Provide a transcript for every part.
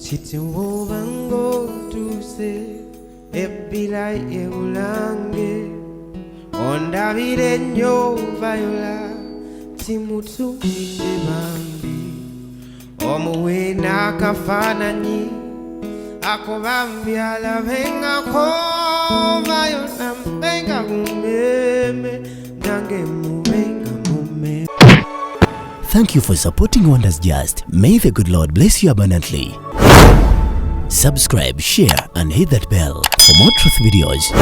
Chitiwobango tuse ebila eulange ondabire nyo vayola timutu bambi omuwena kafananyi akobambi alavenga ko vayola mbenga mumeme nange mumenga mume. Thank you for supporting Wonders Just. May the good Lord bless you abundantly. Subscribe, share, and hit that bell for more truth videos.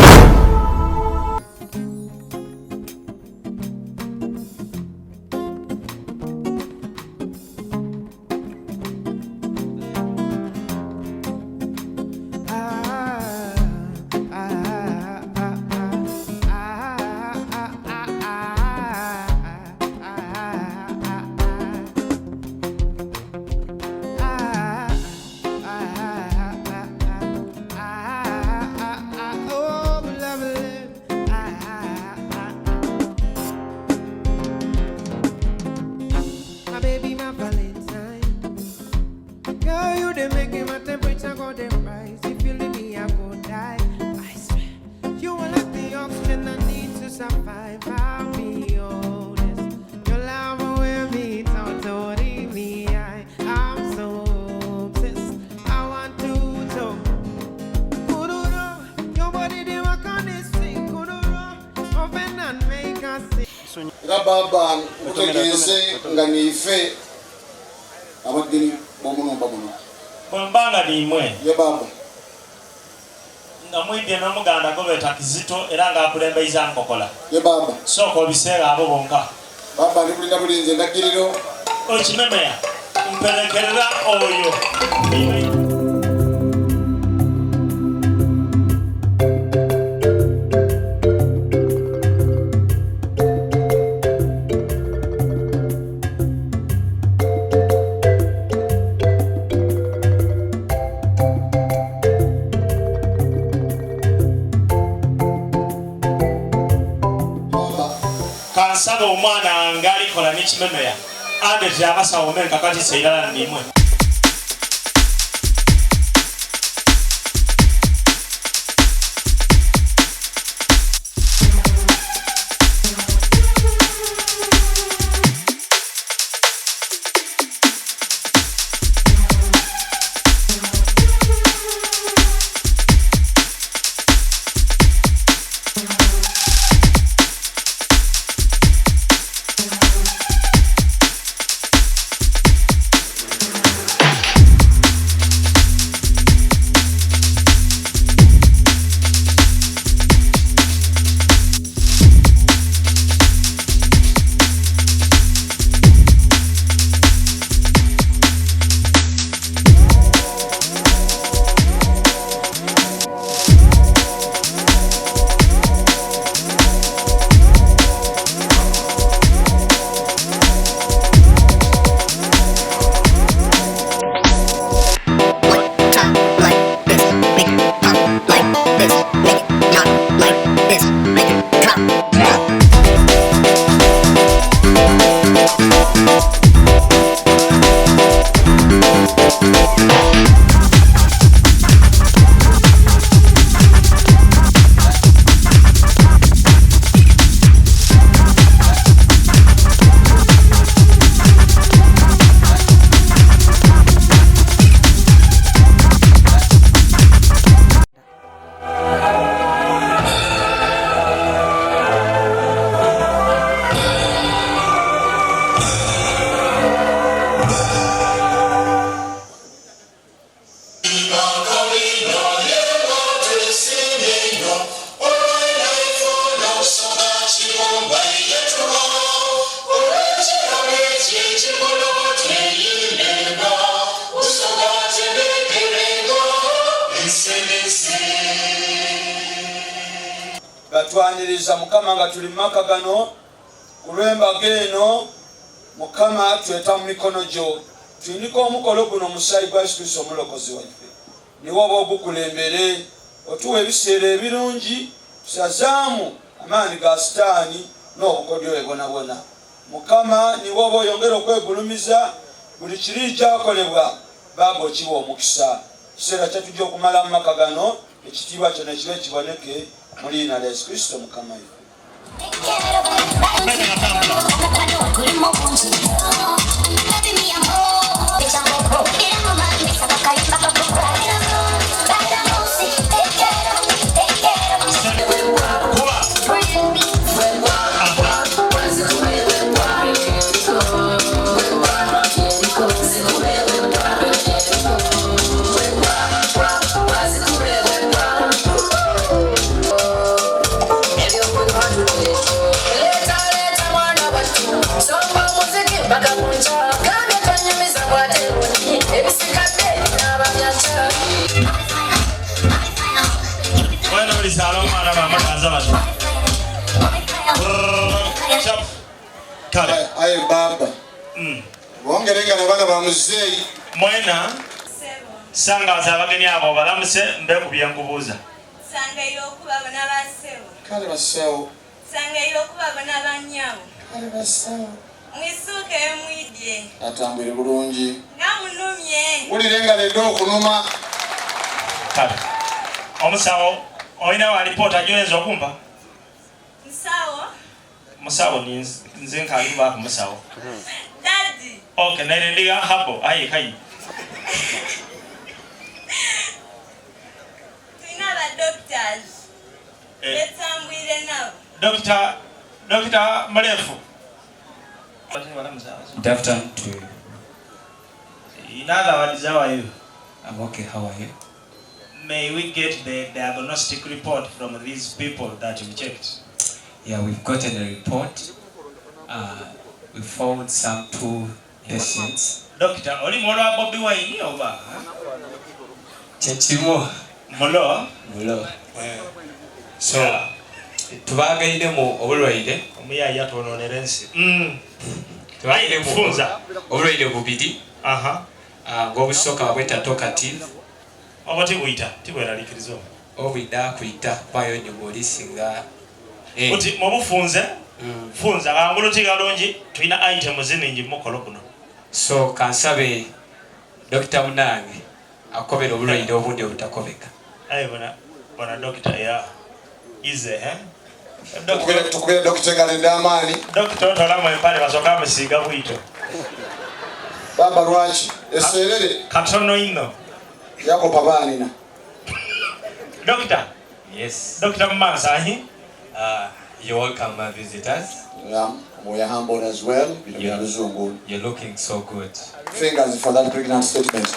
Baba utegeze nganife abadini bomunomba muno Bombanga nimwe ye baba namwidde nomuganda gobeta Kizito era nga akulembeiza nkokola ye baba soko biseera abo bonka baba ndikulinda bulinze ndagiriro okimemeya mpelekerera oyo kansaba omwana ngalikola n'ekimemeya ande abasawo menka kati seirala nimwe Gatwaniriza mukama nga tuli maka gano kulwemba geno mukama tweta mu mikono gyo tuyiniko omukolo guno musayi gwa Yesu Kristo omulokozi waffe niwo oba ogukulembere otuwa ebiseera ebirungi tusazaamu amaanyi ga sitaani n'obukodyo ebonabona mukama niwo oba oyongera okwegulumiza buli kiri kyakolebwa Baba okiwa omukisa. Kiseera kyatujja okumala mu maka gano ekitiibwa kyonna kibe kiboneke mu liina lya Yesu Kristo Mukama waffe. Aye Baba. Wongerenga nabana ba muzeyi. Mwena. Sanga azabageni abo balamuse mbeku byankubuza. Sanga yokuba bana basewo. Kale basewo. Sanga yokuba bana banyawo. Kale basewo. Mwisuke mwidye. Atambire bulungi. Namunumye. Ulirenga ledo okunuma. Kale. Omusawo oyina wa report ajoenza okumpa? Musawo. Musawo ni nze nkaliba ku musawo. Daddy. Okay, naendelea hapo. Aye kai. Tuina ba doctors. Betambwire nao. Doctor Malefu. Good afternoon to you. In other words, how are you? I'm okay, how are you? May we get the diagnostic report from these people that you checked? Yeah, we've gotten a report. We found some 2 patients. Doctor, only more about Bobby Wine over. Chechimo. Molo. So, tubagaide mu obulwaire. Omuya yatononerensi. Tubagaide mu funza. Obulwaire bubidi. Ng'obusooka babweta talkative. Obati buyita, tibweralikirizo. Obwida kuyita kwayo nyongo lisinga. Oti mubufunze. Funza angolo tigalonji tulina item ziningi mukolo kuno. So kansabe Dr. Munange akobera obulwaire obundi obutakobeka. Ayi bona doctor ya ize Tukubira Dr. Galenda amani. Doctor otolamu empale basoka musiga bwito. Baba lwaki eserere katono ino yako pabanina. Doctor. Yes. Dr. Mansahi. You're welcome, my visitors. We are humbled as well. You're looking so good. Fingers for that pregnant statement.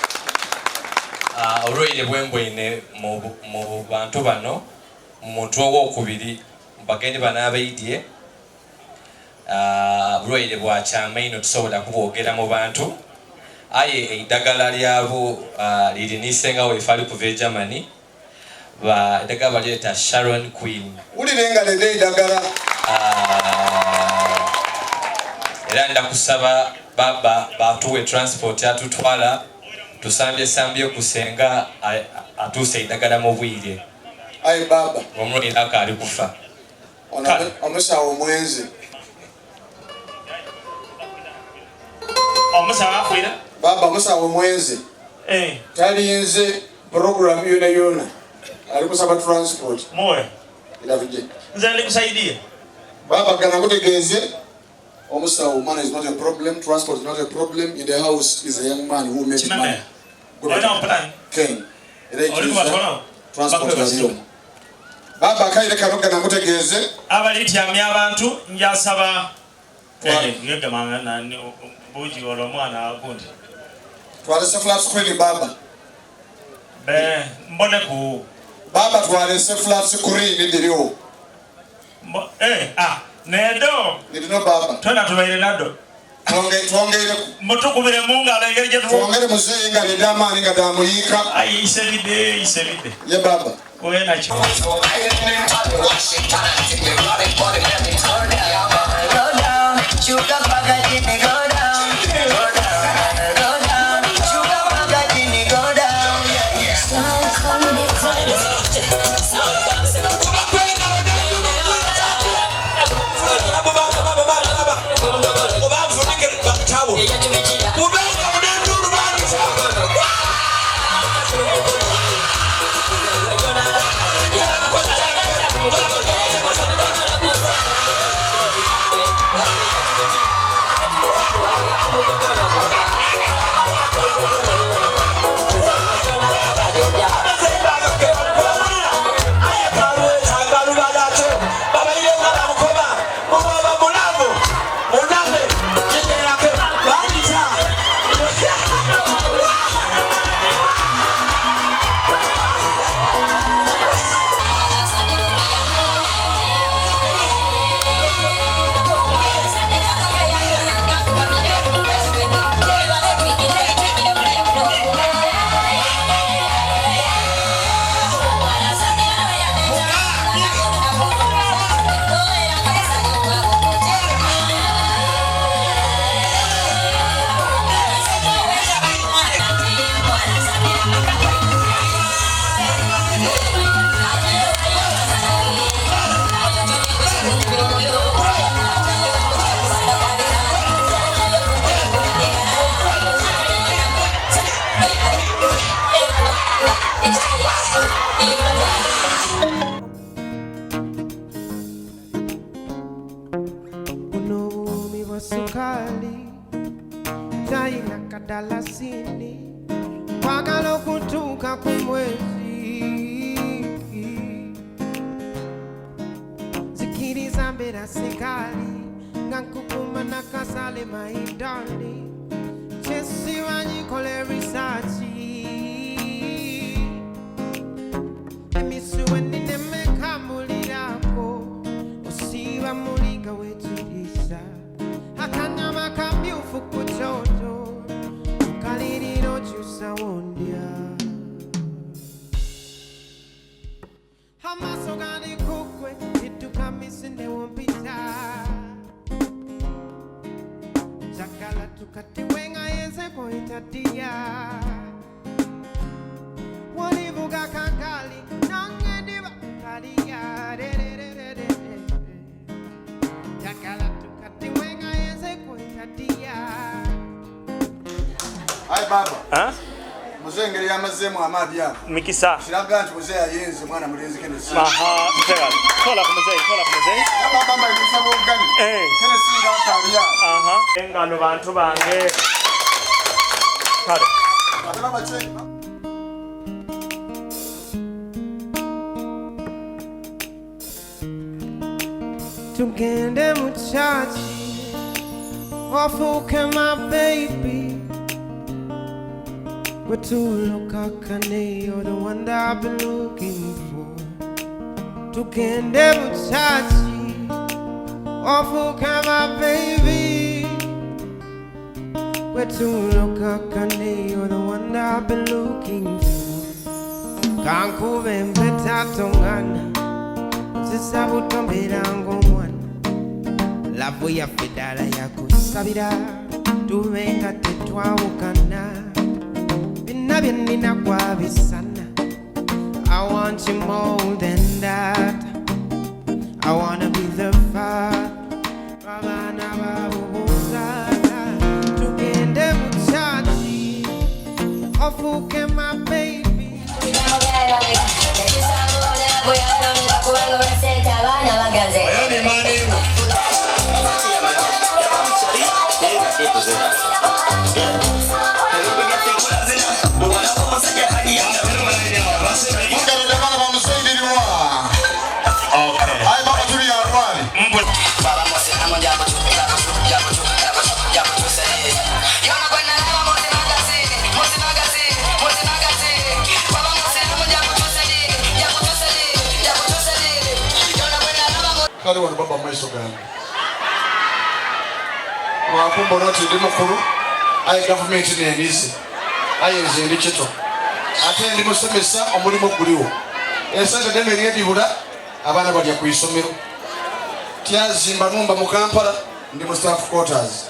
Already bwembwine mu bantu bano omuntu owokubiri bagende banabaidye already bwakyama ino tusobola kubogera mu bantu aye eddagala lyabo lirinisenga wefali kuva Germany ba eddagala balyeta Sharon Queen. Ulirenga lede eddagala era ndakusaba baba batuwe transport atutwala tusambye kusenga atuse eddagala mu bwire. Aye baba omuliro akali kufa omusawo omwenzi Omusawo afuira baba omusawo omwenzi talinze program yona ali kusaba transport moyo ilavije nze ndikusaidia baba kana kutegeze omusawo man is not a problem, transport is not a problem. In the house is a young man who made money. Ken transport is home. Baba kaire karoga na kutegeze abalityamya abantu njasaba yega mangana buji olomwana akundi twalese flat screen baba mbone ku baba twalese flat screen ndiriwo nedo ndino baba tona tubaire nado twongere mutukubire mungala engeri twongere muzinga lidamani ngadamuyika isebide ye baba wena kyo Move kadalasini kwagala kutuuka ku mwezi zikiriza mbeera sekali nga nkukuma nakasale maidani kyesiwanyikole risachi emisuwe ninemekamulirako osiba mulinga wekirisa akanyama kamyufu ku kyoto kaliriro kyusa wondya amaaso gali kukwe tiddukamisi newompita njagala tukatiwe nga yenze poitadiya walivuga kagali nangediba kaliya njagala tukatiwe nga yenze poitadiya. Hai baba. Mzee ngeri yamazemu amadi yako. Mikisa. Kiraga nti mzee ayenze mwana mulenzi kenesi. Aha, mzee. Tola ku mzee. Ya baba mbaye musabo gani? Kenesi nga akaliya. Aha. Engano bantu bange. Kale. Abana bache. Tugende mu church ofuke my baby. We're too kakane, you're the one that I've been looking for. Tugende muchachi, ofuke my baby. We're too kakane, you're the one that I've been looking for. Kankube mbeta tongana, sisabu tombera ngomwana. Labo ya fedala ya kusabira, tuvenga tetwawukana. I want you more than that. I wanna be the father. Bana Bababuuzako tugende mu church ofuke my baby. Kale wano baba maiso gani. Wakumbo noti ndi mukulu. Ayi government n'endizi. Ayi nze kito. Ate ndi musomesa omulimu guliwo. Esente deme lyedibula abaana balya ku isomero. Tyazimba numba mu Kampala ndi mu staff quarters.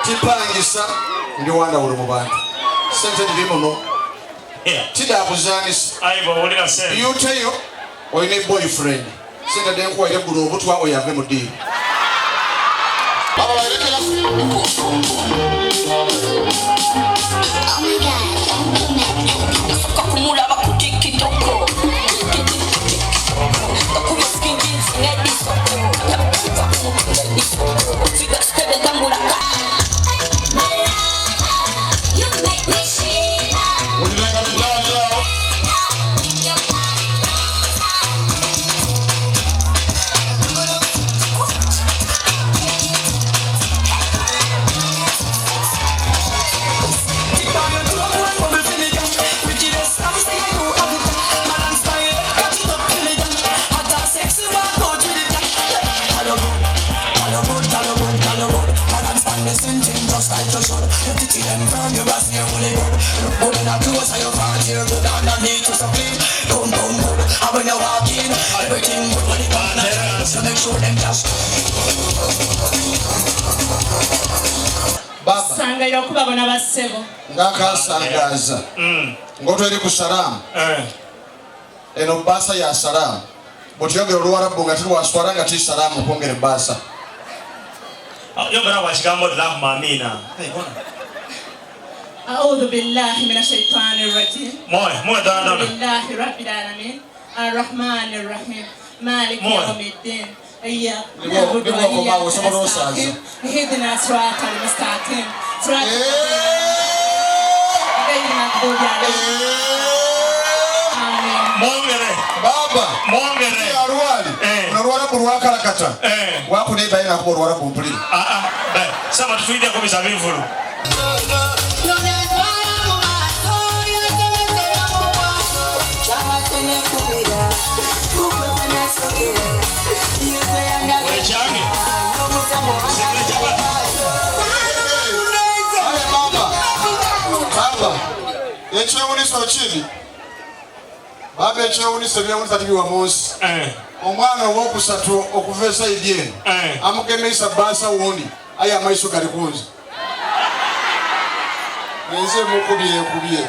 Tipangisa ndi wanda ulo mu bantu. Sente ndi muno. Tidabuzanisa. Ayi bawulira sente. Yuteyo oyine boyfriend. Sente denkuwa ile gulo obutwa oyave mu dini. Baba warekera. Kakumula bakutiki toko. Baba sangaira okubabona bassebo ngakasangaza ngotweri ku salamu eno basa ya salamu botiyongera oluwarabu nga tiri waswala nga ti salamu kwongere basa yongera wakigambo lamu mamina أعوذ بالله من الشيطان الرجيم بسم الله رب العالمين الرحمن الرحيم مالك يوم الدين إياك نعبد وإياك نستعين اهدنا الصراط المستقيم صراط Mwongere. Baba. Mwongere. Arwali. Unarwala kurwaka rakata. Wako ne bayina ko rwala kumpuli. Saba tutuide kubisa bivulu. Ekyewuniso kiri baba ekyewuniso byewunisa tibiwa munsi omwana owokusatu okuva esaidi eno amugemesa baasa wundi aye amaiso gali kunzi enze mukubye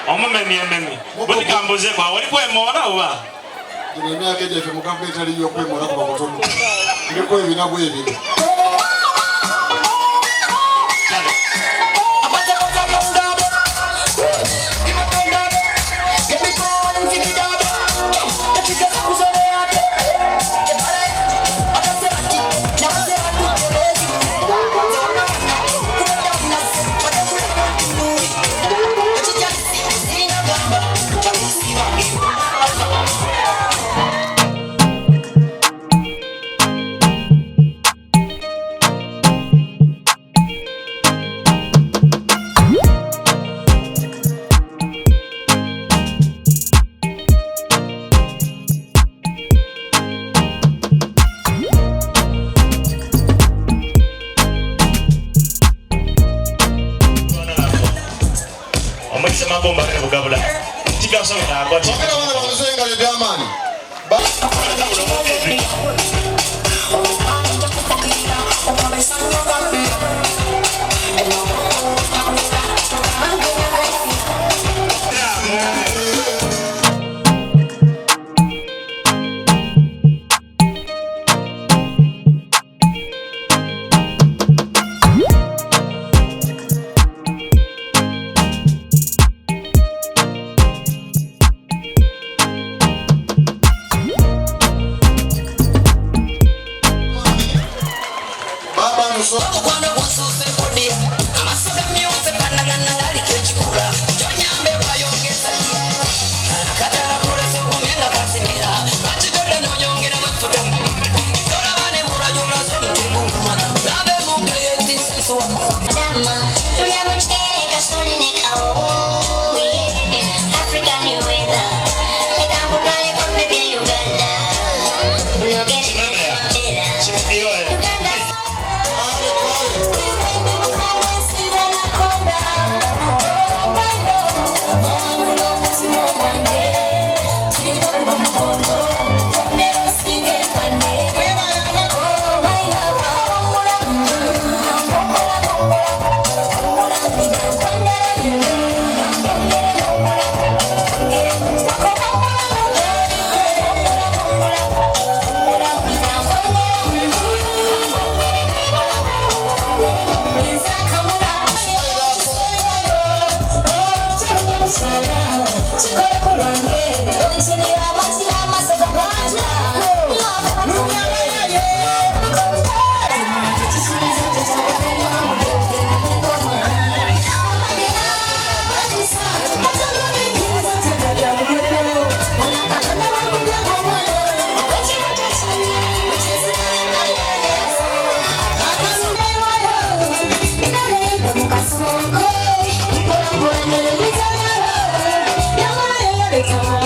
omumemyememi butikambuzeeko oli kwemoola oba emyaka egyefe mugamba etaliyo okwemoola kuba mutono iriko ebina bwebiri Come on.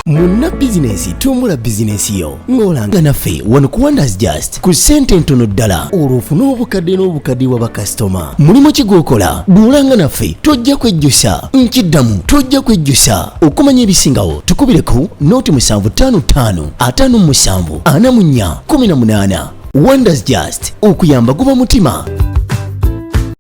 Munna bizinesi tumbula bizinesi yo ng'olanga naffe wano ku Wonders Just ku ssente ntono ddala olw'ofuna obukadde n'obukadde wa bakasitoma. Mulimu ki gw'okola? Duulanga naffe tojja kwejjusa, nkiddamu tojja kwejjusa. Okumanya ebisingawo tukubire ku nooti 755 57 44 18. Wonders Just okuyamba guba mutima.